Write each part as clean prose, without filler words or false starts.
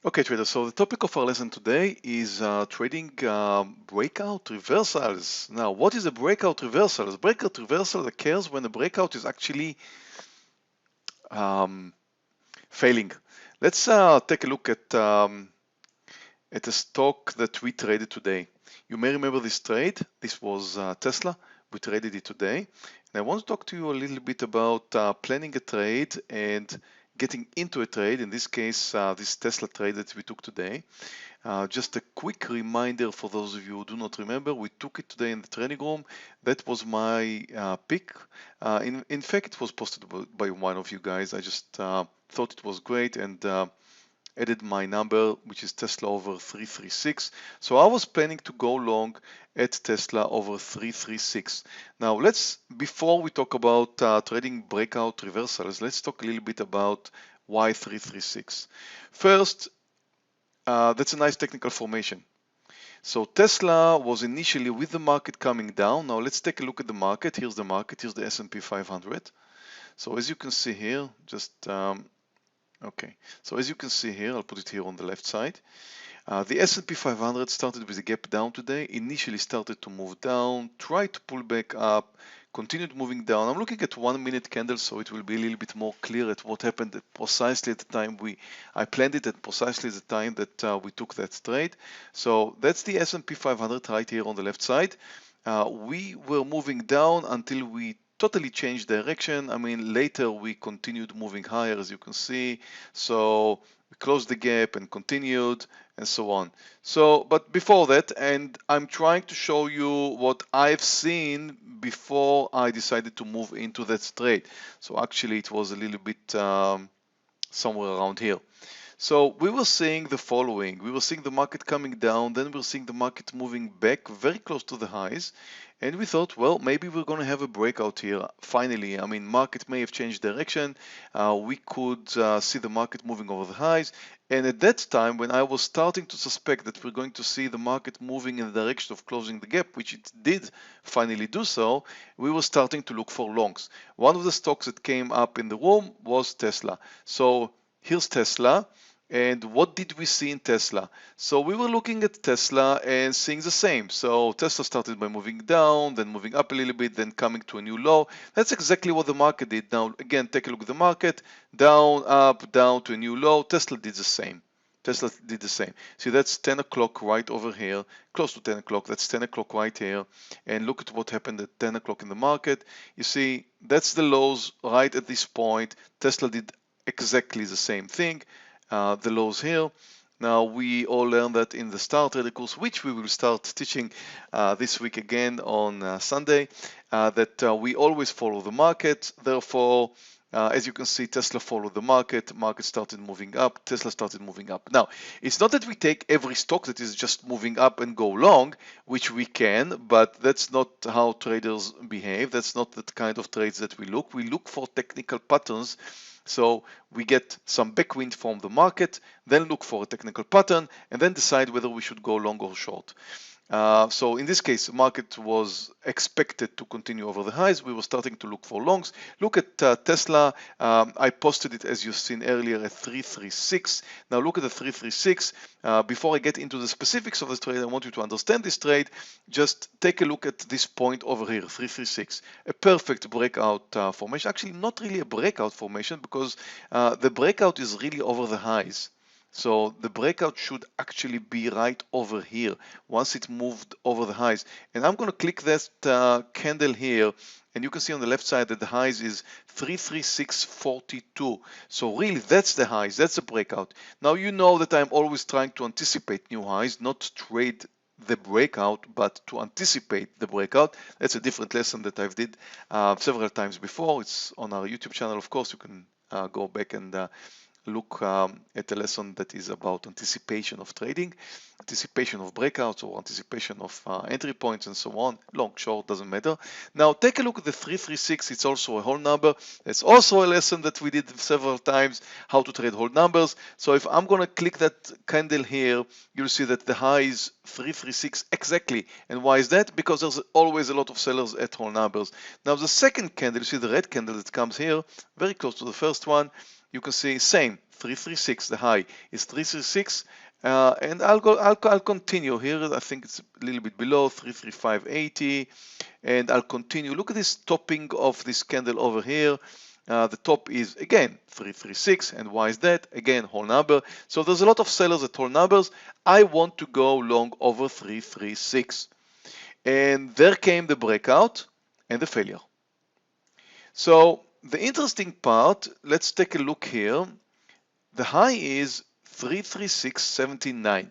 Okay, traders, so the topic of our lesson today is trading breakout reversals. Now, what is a breakout reversal? A breakout reversal occurs when a breakout is actually um, failing. Let's take a look at a stock that we traded today. You may remember this trade. This was Tesla. We traded it today. And I want to talk to you a little bit about planning a trade and getting into a trade. In this case, this Tesla trade that we took today. Just a quick reminder for those of you who do not remember, we took it today in the training room. That was my pick. In fact, it was posted by one of you guys. I just thought it was great and added my number, which is Tesla over 336. So I was planning to go long at Tesla over 336. Now before we talk about trading breakout reversals, let's talk a little bit about why 336. First, that's a nice technical formation. So Tesla was initially with the market coming down. Now let's take a look at the market. Here's the market. Here's the S&P 500. So as you can see here, okay. So as you can see here, I'll put it here on the left side. The S&P 500 started with a gap down today, initially started to move down, tried to pull back up, continued moving down. I'm looking at 1 minute candles, so it will be a little bit more clear at what happened precisely at the time I planned it at precisely the time that we took that trade. So that's the S&P 500 right here on the left side. We were moving down until we totally changed direction. I mean, later we continued moving higher, as you can see. So we closed the gap and continued and so on. So, but before that, and I'm trying to show you what I've seen before I decided to move into that trade. So actually it was a little bit somewhere around here. So we were seeing the following. We were seeing the market coming down, then we were seeing the market moving back very close to the highs. And we thought, well, maybe we're going to have a breakout here. Finally, I mean, market may have changed direction. We could see the market moving over the highs. And at that time, when I was starting to suspect that we're going to see the market moving in the direction of closing the gap, which it did finally do so, we were starting to look for longs. One of the stocks that came up in the room was Tesla. So here's Tesla. And what did we see in Tesla? So we were looking at Tesla and seeing the same. So Tesla started by moving down, then moving up a little bit, then coming to a new low. That's exactly what the market did. Now, again, take a look at the market. Down, up, down to a new low. Tesla did the same. Tesla did the same. See, that's 10 o'clock right over here, close to 10 o'clock. That's 10 o'clock right here. And look at what happened at 10 o'clock in the market. You see, that's the lows right at this point. Tesla did exactly the same thing. The lows here. Now we all learned that in the Star Trader course, which we will start teaching this week again on Sunday, that we always follow the market. Therefore, as you can see, Tesla followed the market. Market started moving up. Tesla started moving up. Now, it's not that we take every stock that is just moving up and go long, which we can, but that's not how traders behave. That's not the kind of trades that we look. We look for technical patterns. So we get some backwind from the market, then look for a technical pattern, and then decide whether we should go long or short. So in this case, the market was expected to continue over the highs. We were starting to look for longs. Look at Tesla. I posted it, as you've seen earlier, at 336. Now look at the 336. Before I get into the specifics of this trade, I want you to understand this trade. Just take a look at this point over here, 336. A perfect breakout formation. Actually, not really a breakout formation because the breakout is really over the highs. So the breakout should actually be right over here once it moved over the highs. And I'm going to click that candle here, and you can see on the left side that the highs is 336.42. So really that's the highs, that's the breakout. Now you know that I'm always trying to anticipate new highs, not trade the breakout, but to anticipate the breakout. That's a different lesson that I've did several times before. It's on our YouTube channel, of course. You can go back and look at a lesson that is about anticipation of trading, anticipation of breakouts, or anticipation of entry points and so on. Long, short, doesn't matter. Now take a look at the 336. It's also a whole number. It's also a lesson that we did several times, how to trade whole numbers. So if I'm going to click that candle here, you'll see that the high is 336 exactly. And why is that? Because there's always a lot of sellers at whole numbers. Now the second candle, you see the red candle that comes here, very close to the first one. you can see same 336. The high is 336, and I'll continue here. I think it's a little bit below 335.80, and I'll continue. Look at this topping of this candle over here. The top is again 336, and why is that? Again, whole number. So there's a lot of sellers at whole numbers. I want to go long over 336, and there came the breakout and the failure. So the interesting part, let's take a look here. The high is 336.79.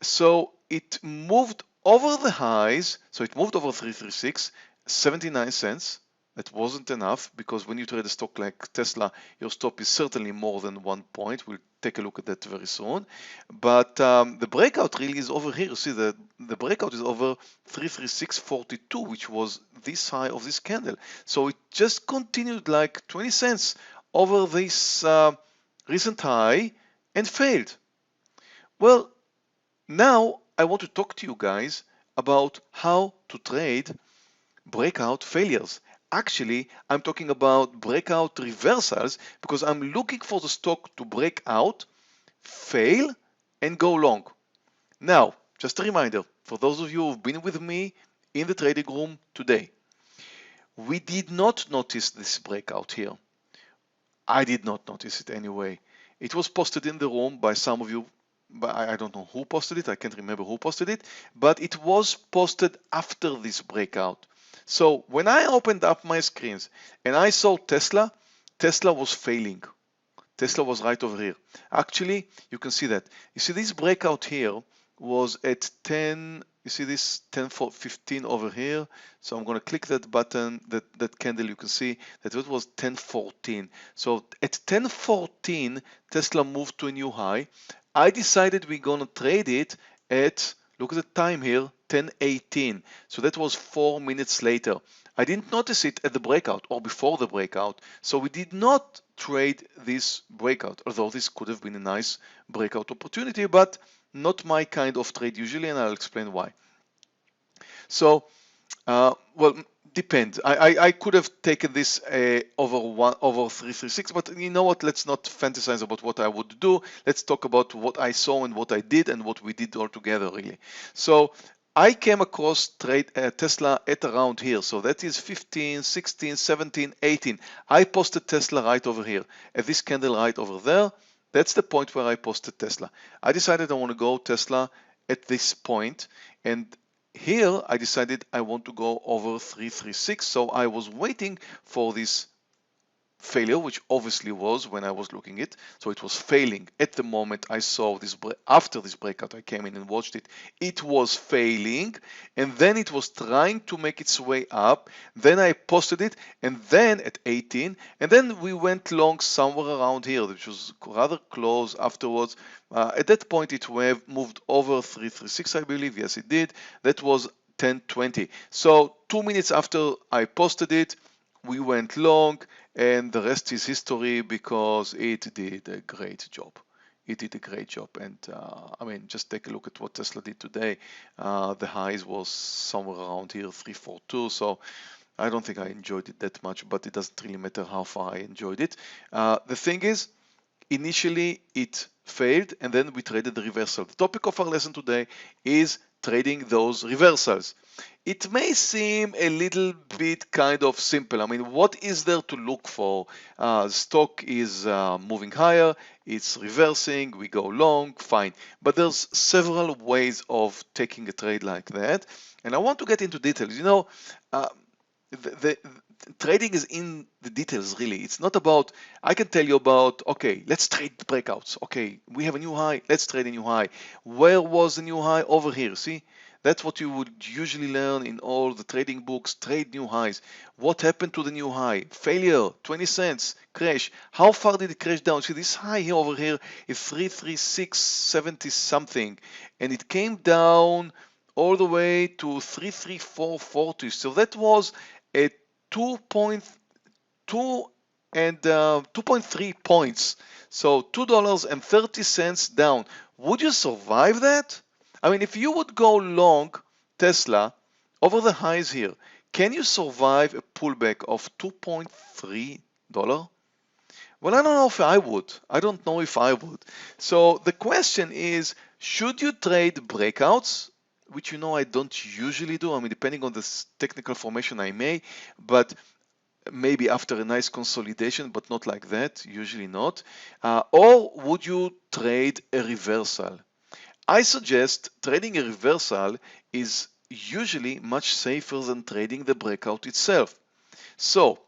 So it moved over the highs, so it moved over 336, 79 cents. That wasn't enough, because when you trade a stock like Tesla, your stop is certainly more than 1 point. We'll take a look at that very soon. But the breakout really is over here. You see the breakout is over 336.42, which was this high of this candle. So it just continued like 20 cents over this recent high and failed. Well, now I want to talk to you guys about how to trade breakout failures. Actually, I'm talking about breakout reversals, because I'm looking for the stock to break out, fail, and go long. Now, just a reminder, for those of you who've been with me in the trading room today, we did not notice this breakout here. I did not notice it anyway. It was posted in the room by some of you, but I don't know who posted it. I can't remember who posted it, but it was posted after this breakout. So when I opened up my screens and I saw Tesla, Tesla was failing. Tesla was right over here. Actually, you can see that. You see this breakout here was at 10, you see this 10:15 over here. So I'm going to click that button, that candle. You can see that it was 10:14. So at 10:14, Tesla moved to a new high. I decided we're going to trade it at, look at the time here, 10:18. So that was 4 minutes later. I didn't notice it at the breakout or before the breakout. So we did not trade this breakout, although this could have been a nice breakout opportunity, but not my kind of trade usually, and I'll explain why. So, well, depends. I could have taken this over 336, but you know what? Let's not fantasize about what I would do. Let's talk about what I saw and what I did and what we did all together, really. So I came across Tesla at around here. So that is 15, 16, 17, 18. I posted Tesla right over here at this candle right over there. That's the point where I posted Tesla. I decided I want to go Tesla at this point, and here I decided I want to go over 336. So I was waiting for this failure, which obviously was when I was looking it. So it was failing at the moment I saw this. After this breakout, I came in and watched it. It was failing, and then it was trying to make its way up. Then I posted it, and then at 18, and then we went long somewhere around here, which was rather close afterwards. At that point, it moved over 336, I believe. Yes, it did. That was 10:20. So 2 minutes after I posted it, we went long, and the rest is history, because it did a great job. It did a great job. And I mean, just take a look at what Tesla did today. The highs was somewhere around here, 342. So I don't think I enjoyed it that much, but it doesn't really matter how far I enjoyed it. The thing is, initially it failed, and then we traded the reversal. The topic of our lesson today is trading those reversals. It may seem a little bit kind of simple. I mean, what is there to look for? Stock is moving higher, it's reversing, we go long, fine. But there's several ways of taking a trade like that, and I want to get into details. You know, the trading is in the details, really. It's not about, I can tell you about, okay, let's trade breakouts. Okay, we have a new high, let's trade a new high. Where was the new high? Over here, see? That's what you would usually learn in all the trading books, trade new highs. What happened to the new high? Failure, 20 cents, crash. How far did it crash down? See, this high here over here is 336.70 something, and it came down all the way to 334.40. So that was a 2.2 and 2.3 points. So $2.30 down. Would you survive that? I mean, if you would go long Tesla over the highs here, can you survive a pullback of $2.3? Well, I don't know if I would. I don't know if I would. So the question is, should you trade breakouts? Which I don't usually do. I mean, depending on the technical formation I may, but maybe after a nice consolidation, but not like that, usually not. Or would you trade a reversal? I suggest trading a reversal is usually much safer than trading the breakout itself. So,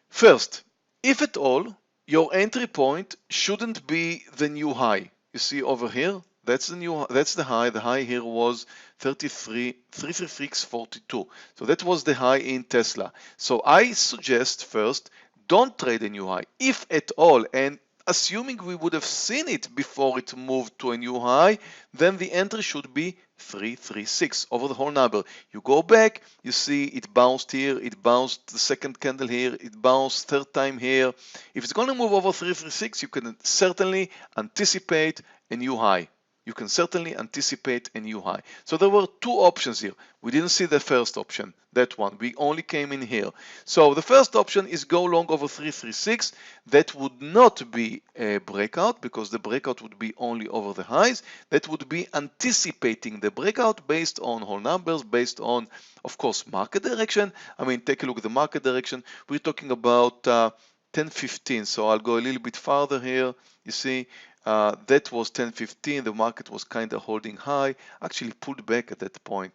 first, if at all, your entry point shouldn't be the new high. You see over here, that's the high. The high here was 336.42. So that was the high in Tesla. So I suggest first, don't trade a new high, if at all. And assuming we would have seen it before it moved to a new high, then the entry should be 336 over the whole number. You go back, you see it bounced here, it bounced the second candle here, it bounced third time here. If it's going to move over 336, you can certainly anticipate a new high. You can certainly anticipate a new high. So there were two options here. We didn't see the first option, that one. We only came in here. So the first option is go long over 336. That would not be a breakout because the breakout would be only over the highs. That would be anticipating the breakout based on whole numbers, based on, of course, market direction. I mean, take a look at the market direction. We're talking about 10.15. So I'll go a little bit farther here. You see, that was 10.15. The market was kind of holding high, actually pulled back at that point,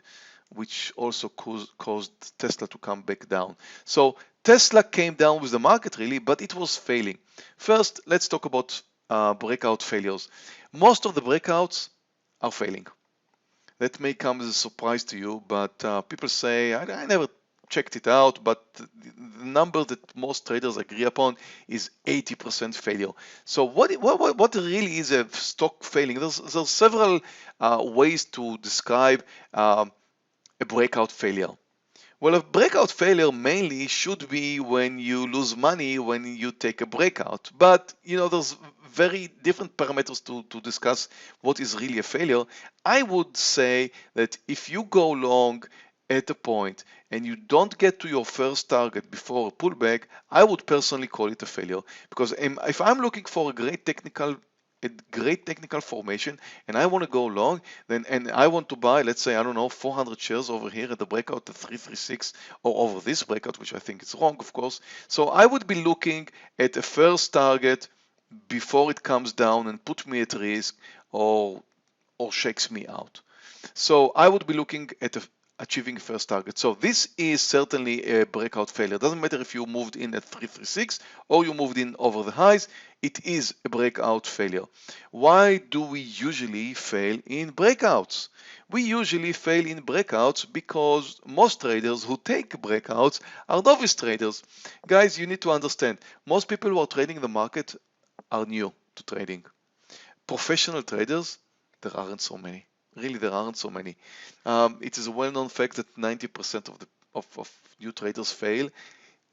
which also caused Tesla to come back down. So Tesla came down with the market really, but it was failing. First, let's talk about breakout failures. Most of the breakouts are failing. That may come as a surprise to you, but people say, I never checked it out, but the number that most traders agree upon is 80% failure. So what really is a stock failing? There's several ways to describe a breakout failure. Well, a breakout failure mainly should be when you lose money when you take a breakout. But, there's very different parameters to discuss what is really a failure. I would say that if you go long at a point and you don't get to your first target before a pullback, I would personally call it a failure. Because if I'm looking for a great technical formation and I want to go long, and I want to buy, let's say, I don't know, 400 shares over here at the breakout at 336 or over this breakout, which I think is wrong, of course. So I would be looking at a first target before it comes down and put me at risk or shakes me out. So I would be looking at achieving first target. So this is certainly a breakout failure. Doesn't matter if you moved in at 336 or you moved in over the highs, it is a breakout failure. Why do we usually fail in breakouts? We usually fail in breakouts because most traders who take breakouts are novice traders. Guys, you need to understand, most people who are trading the market are new to trading. Professional traders, there aren't so many. Really, there aren't so many. It is a well-known fact that 90% of new traders fail.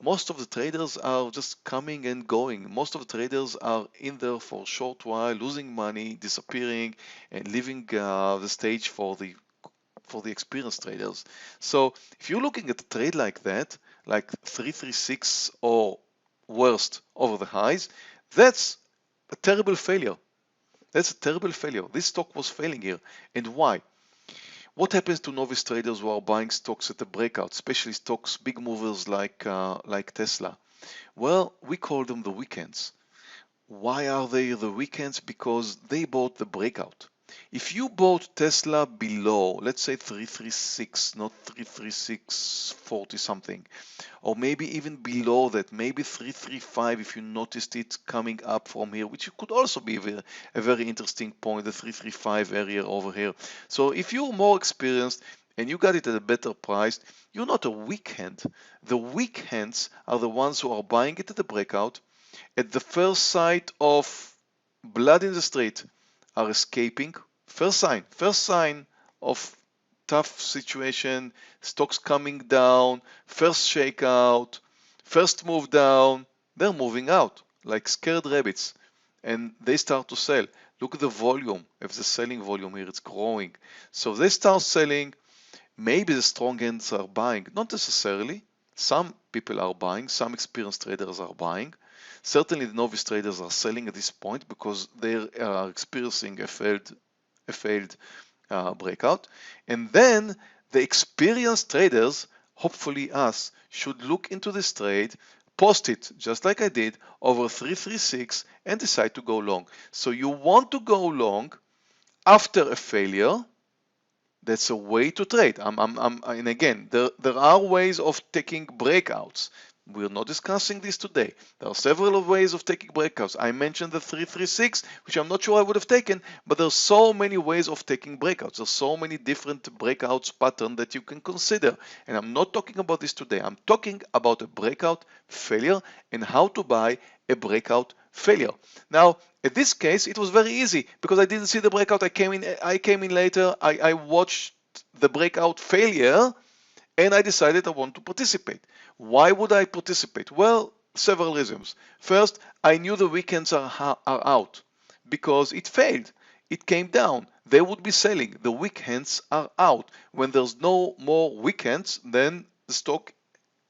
Most of the traders are just coming and going. Most of the traders are in there for a short while, losing money, disappearing, and leaving the stage for the experienced traders. So if you're looking at a trade like that, like 336 or worst over the highs, that's a terrible failure. That's a terrible failure. This stock was failing here. And why? What happens to novice traders who are buying stocks at the breakout, especially stocks, big movers like Tesla? Well, we call them the weekends. Why are they the weekends? Because they bought the breakout. If you bought Tesla below, let's say 336, not 336.40 something, or maybe even below that, maybe 335 if you noticed it coming up from here, which could also be a very interesting point, the 335 area over here. So if you're more experienced and you got it at a better price, you're not a weak hand. The weak hands are the ones who are buying it at the breakout, at the first sight of blood in the street, are escaping. First sign of tough situation, stocks coming down, first shakeout, first move down, they're moving out like scared rabbits and they start to sell. Look at the volume of the selling volume here, it's growing. So they start selling. Maybe the strong hands are buying, not necessarily. Some people are buying, some experienced traders are buying. Certainly the novice traders are selling at this point because they are experiencing a failed breakout. And then the experienced traders, hopefully us, should look into this trade, post it just like I did over 336 and decide to go long. So you want to go long after a failure. That's a way to trade. And again, there are ways of taking breakouts. We're not discussing this today. There are several ways of taking breakouts. I mentioned the 336, which I'm not sure I would have taken, but there's so many ways of taking breakouts. There's so many different breakouts pattern that you can consider. And I'm not talking about this today. I'm talking about a breakout failure and how to buy a breakout failure. Now, in this case, it was very easy because I didn't see the breakout. I came in later. I watched the breakout failure and I decided I want to participate. Why would I participate? Well, several reasons. First, I knew the weekends are out because it failed. It came down. They would be selling. The weekends are out. When there's no more weekends, then the stock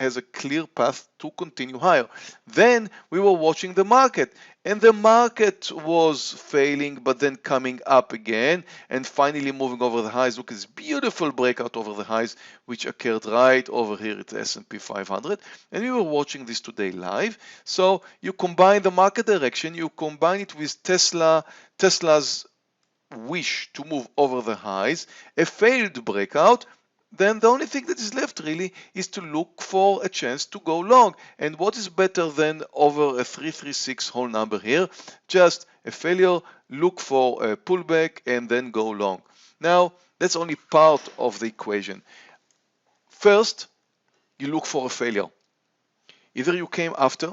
has a clear path to continue higher. Then we were watching the market, and the market was failing but then coming up again and finally moving over the highs. Look at this beautiful breakout over the highs which occurred right over here at the S&P 500, and we were watching this today live. So you combine the market direction, you combine it with Tesla's wish to move over the highs, a failed breakout, then the only thing that is left really is to look for a chance to go long. And what is better than over a 336 whole number here? Just a failure, look for a pullback and then go long. Now, that's only part of the equation. First, you look for a failure. Either you came after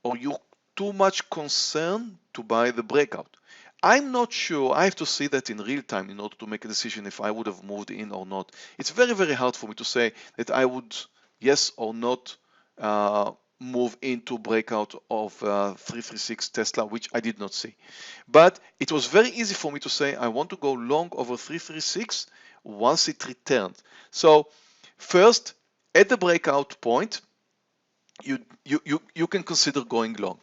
or you're too much concerned to buy the breakout. I'm not sure. I have to see that in real time in order to make a decision if I would have moved in or not. It's very, very hard for me to say that I would, yes or not, move into breakout of 336 Tesla, which I did not see. But it was very easy for me to say I want to go long over 336 once it returned. So first, at the breakout point, you can consider going long.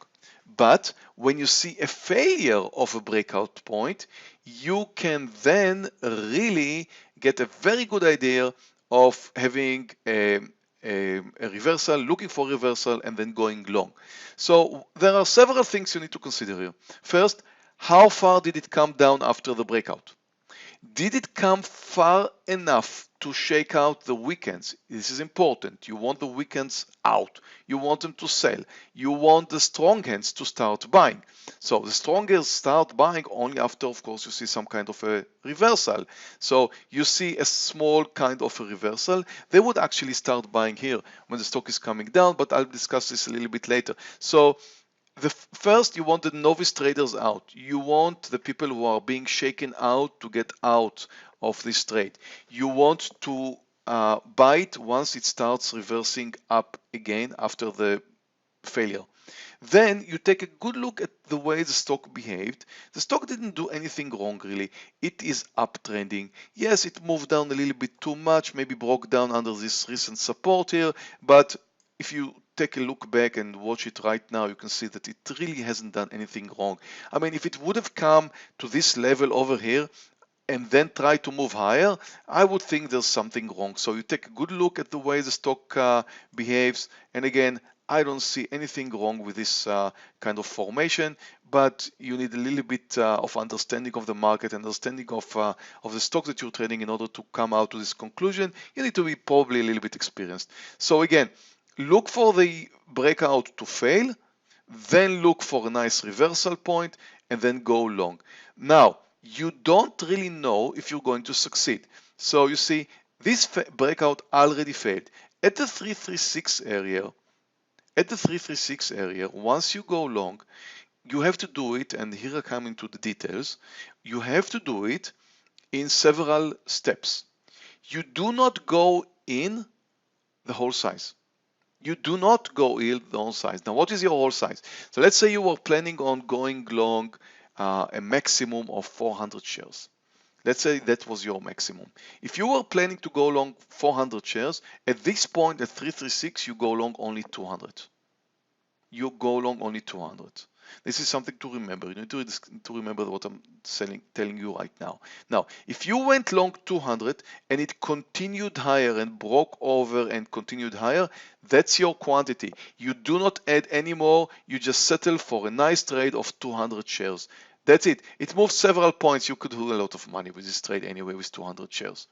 But when you see a failure of a breakout point, you can then really get a very good idea of having a reversal, looking for reversal, and then going long. So there are several things you need to consider here. First, how far did it come down after the breakout? Did it come far enough to shake out the weekends? This is important. You want the weekends out. You want them to sell. You want the strong hands to start buying. So the strongers start buying only after, of course, you see some kind of a reversal. So you see a small kind of a reversal. They would actually start buying here when the stock is coming down, but I'll discuss this a little bit later. So first, you want the novice traders out. You want the people who are being shaken out to get out of this trade. You want to buy it once it starts reversing up again after the failure. Then you take a good look at the way the stock behaved. The stock didn't do anything wrong really. It is uptrending. Yes, it moved down a little bit too much, maybe broke down under this recent support here, but if you take a look back and watch it right now, you can see that it really hasn't done anything wrong. I mean, if it would have come to this level over here and then try to move higher, I would think there's something wrong. So you take a good look at the way the stock behaves, and again, I don't see anything wrong with this kind of formation, but you need a little bit of understanding of the market, understanding of the stock that you're trading in order to come out to this conclusion. You need to be probably a little bit experienced. So again, look for the breakout to fail, then look for a nice reversal point, and then go long. Now, you don't really know if you're going to succeed. So you see, this breakout already failed. At the 336 area, once you go long, you have to do it, and here I come into the details, you have to do it in several steps. You do not go in the whole size. You do not go in the whole size. Now, what is your whole size? So let's say you were planning on going long a maximum of 400 shares. Let's say that was your maximum. If you were planning to go long 400 shares, at this point at 336, you go long only 200. you go long only 200. This is something to remember. You need to remember what I'm telling you right now. Now, if you went long 200 and it continued higher and broke over and continued higher, that's your quantity. You do not add any more. You just settle for a nice trade of 200 shares. That's it. It moves several points. You could do a lot of money with this trade anyway with 200 shares.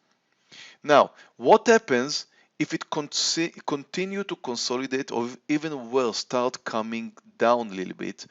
Now, what happens if it continue to consolidate or even worse, start coming down a little bit?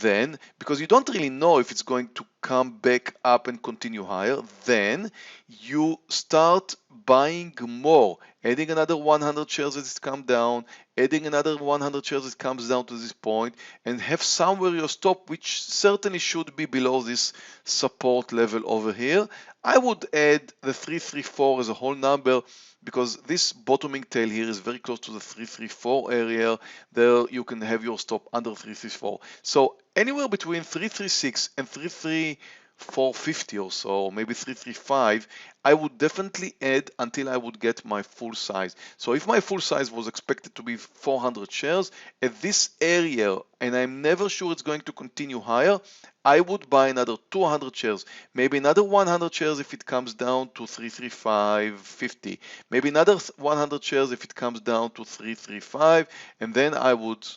Then, because you don't really know if it's going to come back up and continue higher, then you start buying more, adding another 100 shares as it comes down, adding another 100 shares as it comes down to this point, and have somewhere your stop, which certainly should be below this support level over here. I would add the 334 as a whole number, because this bottoming tail here is very close to the 334 area. There you can have your stop under 334. So anywhere between 336 and 334.50 or so, maybe 335, I would definitely add until I would get my full size. So if my full size was expected to be 400 shares at this area, and I'm never sure it's going to continue higher, I would buy another 200 shares, maybe another 100 shares if it comes down to 335.50, maybe another 100 shares if it comes down to 335, and then I would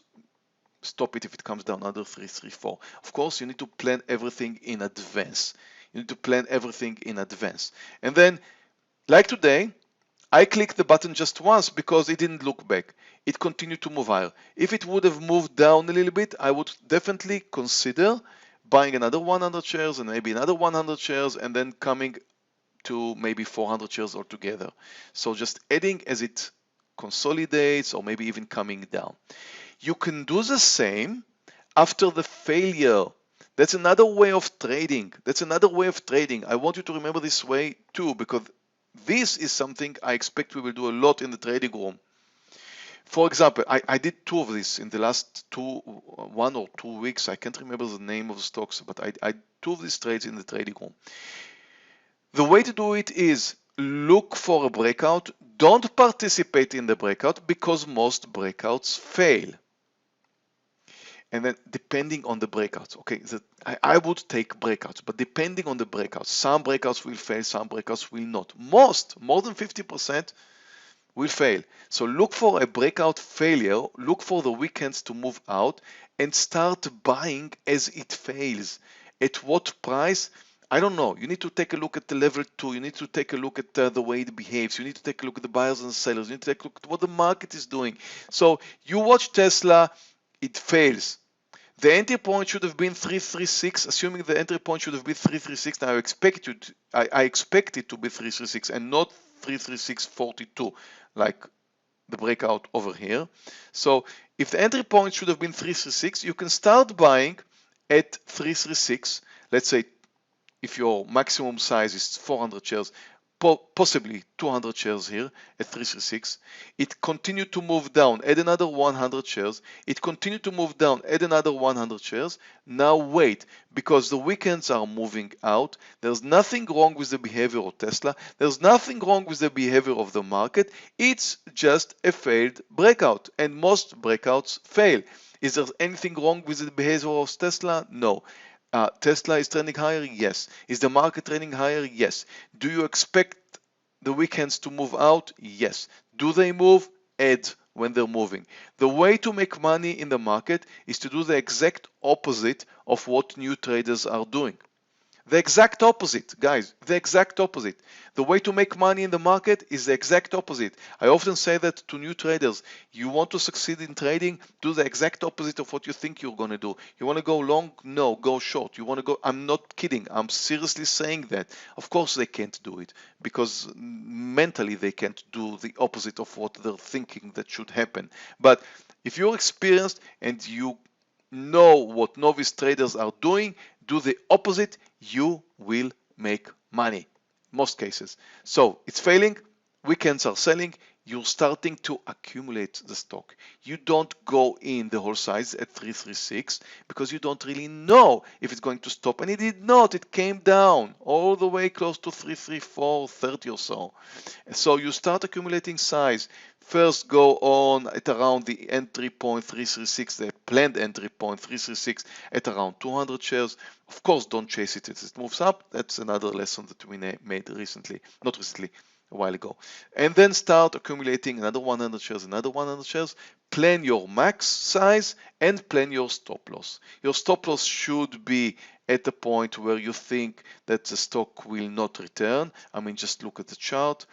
stop it if it comes down under 334. Of course, you need to plan everything in advance. You need to plan everything in advance. And then, like today, I clicked the button just once because it didn't look back. It continued to move higher. If it would have moved down a little bit, I would definitely consider buying another 100 shares and maybe another 100 shares and then coming to maybe 400 shares altogether. So just adding as it consolidates or maybe even coming down. You can do the same after the failure. That's another way of trading. That's another way of trading. I want you to remember this way too, because this is something I expect we will do a lot in the trading room. For example, I did two of these in the last 1 or 2 weeks. I can't remember the name of the stocks, but I two of these trades in the trading room. The way to do it is look for a breakout. Don't participate in the breakout because most breakouts fail. And then depending on the breakouts, okay, I would take breakouts, but depending on the breakouts, some breakouts will fail, some breakouts will not. More than 50% will fail. So look for a breakout failure, look for the weekends to move out and start buying as it fails. At what price? I don't know. You need to take a look at the level 2. You need to take a look at the way it behaves. You need to take a look at the buyers and sellers. You need to take a look at what the market is doing. So you watch Tesla, it fails. The entry point should have been 336, assuming the entry point should have been 336. Now I expect it to be 336 and not 336.42 like the breakout over here. So if the entry point should have been 336, you can start buying at 336. Let's say if your maximum size is 400 shares, possibly 200 shares here at 336. It continued to move down, add another 100 shares. It continued to move down, add another 100 shares. Now wait, because the weekends are moving out. There's nothing wrong with the behavior of Tesla. There's nothing wrong with the behavior of the market. It's just a failed breakout, and most breakouts fail. Is there anything wrong with the behavior of Tesla? No. Tesla is trending higher? Yes. Is the market trending higher? Yes. Do you expect the weekends to move out? Yes. Do they move? Add when they're moving. The way to make money in the market is to do the exact opposite of what new traders are doing. The exact opposite, guys, the exact opposite. The way to make money in the market is the exact opposite. I often say that to new traders. You want to succeed in trading, do the exact opposite of what you think you're going to do. You want to go long? No, go short. You want to go, I'm not kidding. I'm seriously saying that. Of course they can't do it because mentally they can't do the opposite of what they're thinking that should happen. But if you're experienced and you know what novice traders are doing, do the opposite, you will make money. Most cases. So it's failing, weekends are selling, you're starting to accumulate the stock. You don't go in the whole size at 336 because you don't really know if it's going to stop, and it did not. It came down all the way close to 334.30 or so. So you start accumulating size. First go on at around the entry point 336, the planned entry point 336 at around 200 shares. Of course, don't chase it as it moves up. That's another lesson that we made recently, not recently, a while ago. And then start accumulating another 100 shares, another 100 shares. Plan your max size and plan your stop loss. Your stop loss should be at a point where you think that the stock will not return. I mean, just look at the chart.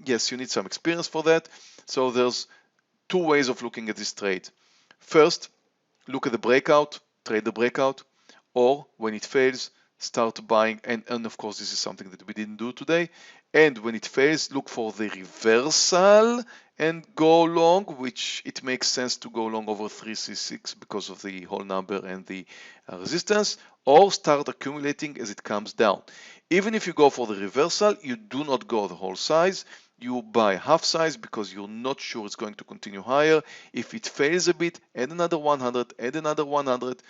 Yes, you need some experience for that. So there's two ways of looking at this trade. First, look at the breakout, trade the breakout, or when it fails, start buying. And of course, this is something that we didn't do today. And when it fails, look for the reversal and go long, which it makes sense to go long over 336 because of the whole number and the resistance, or start accumulating as it comes down. Even if you go for the reversal, you do not go the whole size. You buy half size because you're not sure it's going to continue higher. If it fails a bit, add another 100, add another 100,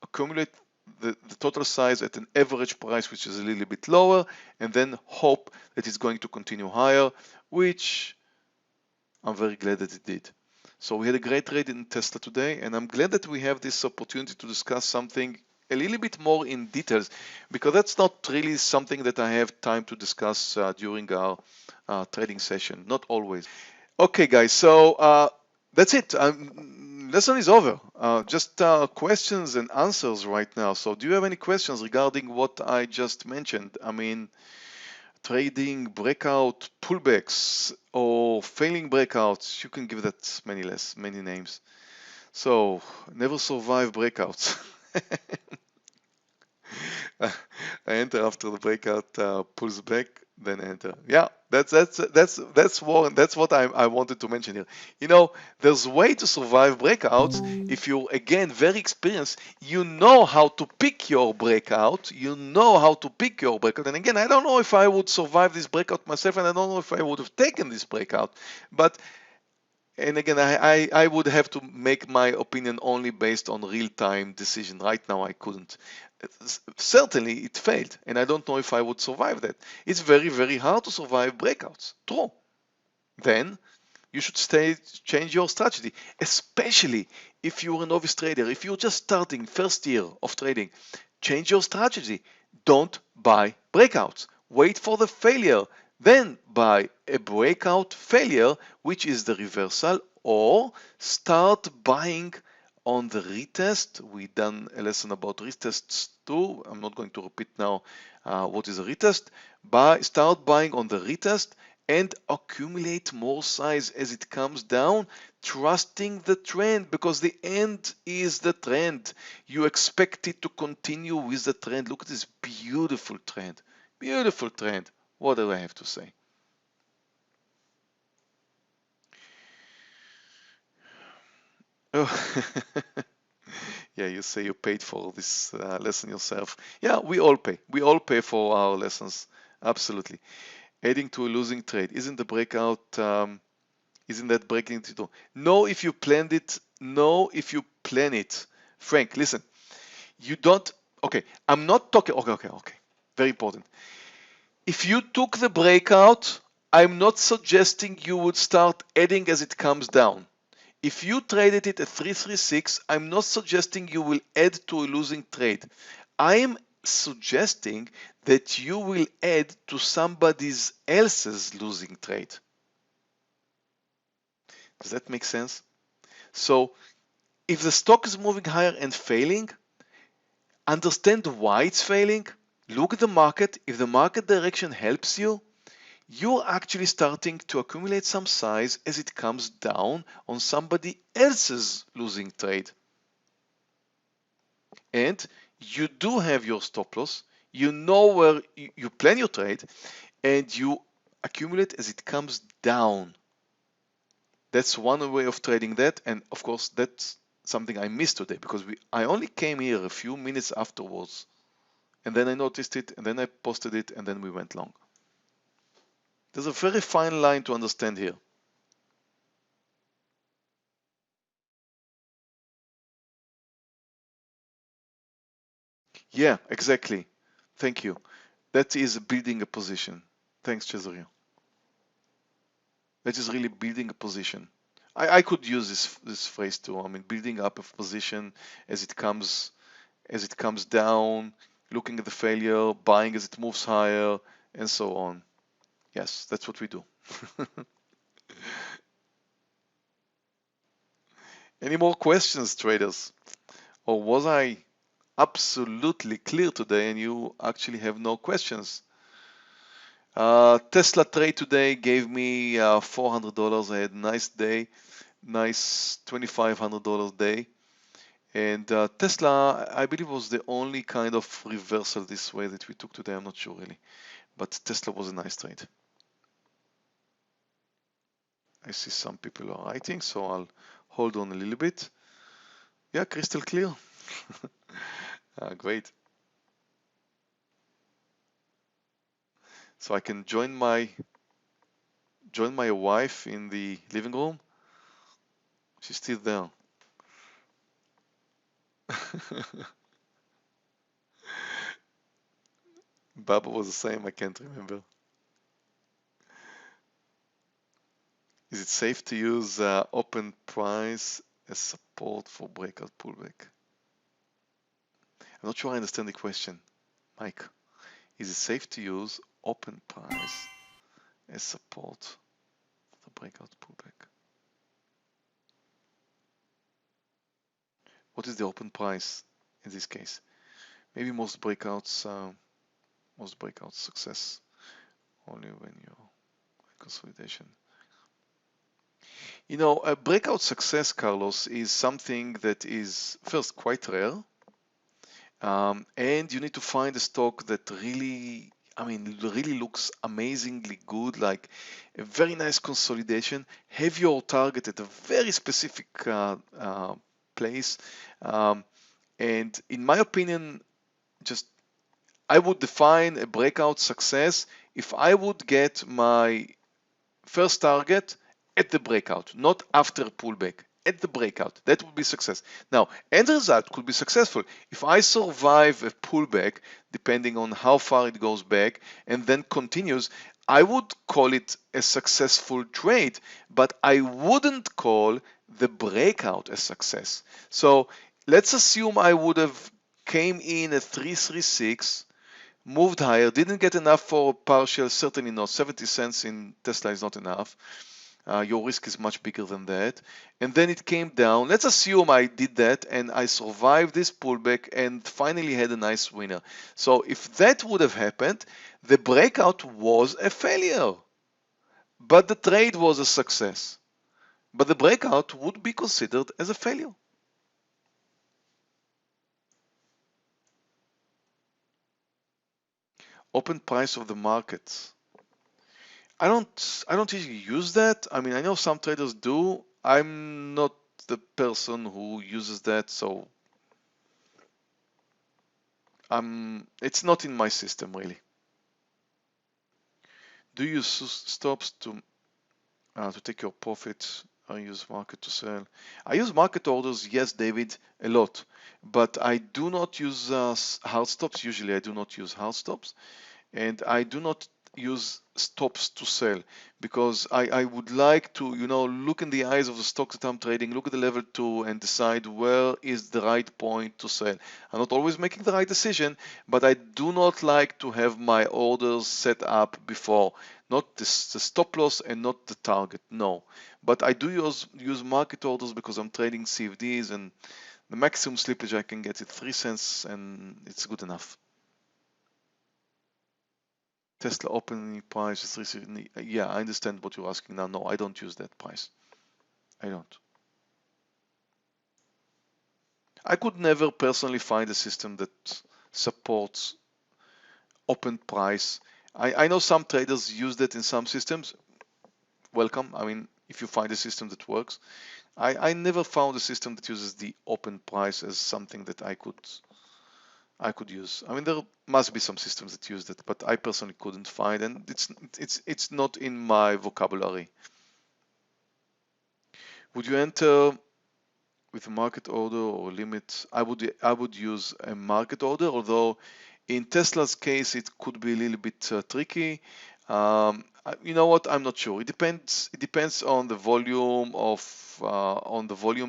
accumulate the total size at an average price which is a little bit lower, and then hope that it's going to continue higher, which I'm very glad that it did. So we had a great trade in Tesla today, and I'm glad that we have this opportunity to discuss something a little bit more in details, because that's not really something that I have time to discuss during our trading session, not always. Okay guys, so that's it. Lesson is over. Just questions and answers right now. So do you have any questions regarding what I just mentioned? I mean, trading breakout pullbacks or failing breakouts, you can give that many names. So never survive breakouts. I enter after the breakout pulls back, then enter. Yeah, that's Warren. That's what I wanted to mention here. You know, there's a way to survive breakouts if you're again very experienced. You know how to pick your breakout. You know how to pick your breakout. And again, I don't know if I would survive this breakout myself, and I don't know if I would have taken this breakout, but. And again, I would have to make my opinion only based on real-time decision. Right now, I couldn't. Certainly, it failed, and I don't know if I would survive that. It's very, very hard to survive breakouts. True. Then you should change your strategy, especially if you're a novice trader. If you're just starting first year of trading, change your strategy. Don't buy breakouts. Wait for the failure. Then buy a breakout failure, which is the reversal, or start buying on the retest. We done a lesson about retests too. I'm not going to repeat now what is a retest. Start buying on the retest and accumulate more size as it comes down, trusting the trend, because the end is the trend. You expect it to continue with the trend. Look at this beautiful trend. Beautiful trend. What do I have to say? Oh. Yeah, you say you paid for this lesson yourself. Yeah, we all pay. We all pay for our lessons. Absolutely. Adding to a losing trade. Isn't the breakout, isn't that breaking into? No, if you planned it. No, if you plan it. Frank, listen. You don't. Okay, I'm not talking. Okay. Very important. If you took the breakout, I'm not suggesting you would start adding as it comes down. If you traded it at 336, I'm not suggesting you will add to a losing trade. I am suggesting that you will add to somebody else's losing trade. Does that make sense? So if the stock is moving higher and failing, understand why it's failing. Look at the market. If the market direction helps you, you're actually starting to accumulate some size as it comes down on somebody else's losing trade. And you do have your stop loss. You know where you plan your trade, and you accumulate as it comes down. That's one way of trading that, and of course that's something I missed today because I only came here a few minutes afterwards, and then I noticed it, and then I posted it, and then we went long. There's a very fine line to understand here. Yeah, exactly. Thank you. That is building a position. Thanks, Cesare. That is really building a position. I could use this phrase too. I mean, building up a position as it comes down, looking at the failure, buying as it moves higher, and so on. Yes, that's what we do. Any more questions, traders? Or was I absolutely clear today and you actually have no questions? Tesla trade today gave me $400. I had a nice day, nice $2,500 day. And Tesla, I believe, was the only kind of reversal this way that we took today. I'm not sure really, but Tesla was a nice trade. I see some people are writing, so I'll hold on a little bit. Yeah, crystal clear. Great. So I can join my wife in the living room. She's still there. Baba was the same. I can't remember. Is it safe to use open price as support for breakout pullback? I'm not sure I understand the question, Mike. Is it safe to use open price as support for the breakout pullback? What is the open price in this case? Maybe most breakouts success only when you consolidation. You know, a breakout success, Carlos, is something that is first quite rare, and you need to find a stock that really, I mean, really looks amazingly good, like a very nice consolidation. Have your target at a very specific place, and in my opinion, just I would define a breakout success if I would get my first target at the breakout, not after a pullback, at the breakout. That would be success. Now, end result could be successful. If I survive a pullback, depending on how far it goes back, and then continues, I would call it a successful trade, but I wouldn't call the breakout a success. So let's assume I would have came in at 336, moved higher, didn't get enough for partial, certainly not. 70 cents in Tesla is not enough. Your risk is much bigger than that. And then it came down. Let's assume I did that and I survived this pullback and finally had a nice winner. So if that would have happened, the breakout was a failure, but the trade was a success. But the breakout would be considered as a failure. Open price of the market. I don't usually use that. I mean, I know some traders do. I'm not the person who uses that, so it's not in my system really. Do you use stops to take your profit? I use market to sell. I use market orders, yes, David, a lot, but I do not use hard stops. Usually, I do not use hard stops, and I do not use stops to sell because I would like to, look in the eyes of the stock that I'm trading, look at the level 2 and decide where is the right point to sell. I'm not always making the right decision, but I do not like to have my orders set up before, not the stop loss and not the target, no. But I do use market orders because I'm trading CFDs and the maximum slippage I can get is 3 cents and it's good enough. Tesla opening price is 360. Yeah, I understand what you're asking now. No, I don't use that price. I don't. I could never personally find a system that supports open price. I know some traders use that in some systems. Welcome. I mean, if you find a system that works. I never found a system that uses the open price as something that I could I could use. I mean, there must be some systems that use that, but I personally couldn't find, and it's not in my vocabulary. Would you enter with a market order or limit? I would use a market order, although in Tesla's case it could be a little bit tricky. You know what? I'm not sure. It depends. It depends on the volume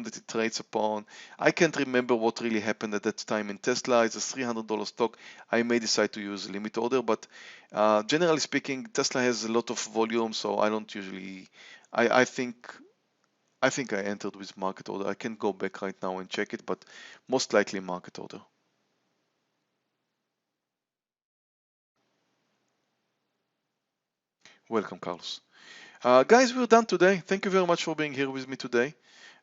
that it trades upon. I can't remember what really happened at that time in Tesla. It's a $300 stock. I may decide to use a limit order, but generally speaking, Tesla has a lot of volume, so I don't usually. I think I entered with market order. I can go back right now and check it, but most likely market order. Welcome, Carlos. Guys, we're done today. Thank you very much for being here with me today.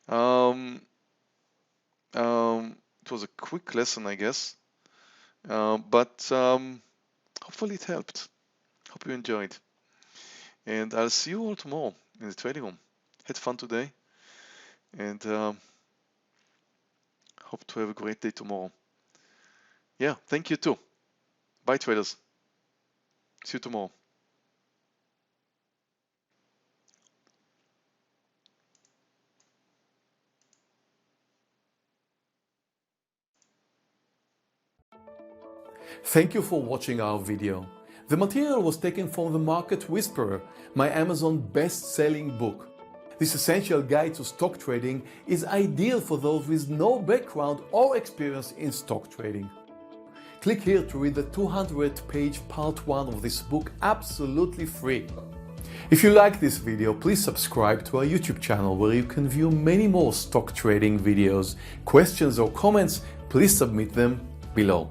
It was a quick lesson, I guess, but hopefully it helped. Hope you enjoyed. And I'll see you all tomorrow in the trading room. Had fun today, and hope to have a great day tomorrow. Yeah, thank you too. Bye, traders. See you tomorrow. Thank you for watching our video. The material was taken from The Market Whisperer, my Amazon best-selling book. This essential guide to stock trading is ideal for those with no background or experience in stock trading. Click here to read the 200-page part 1 of this book absolutely free. If you like this video, please subscribe to our YouTube channel where you can view many more stock trading videos. Questions or comments, please submit them below.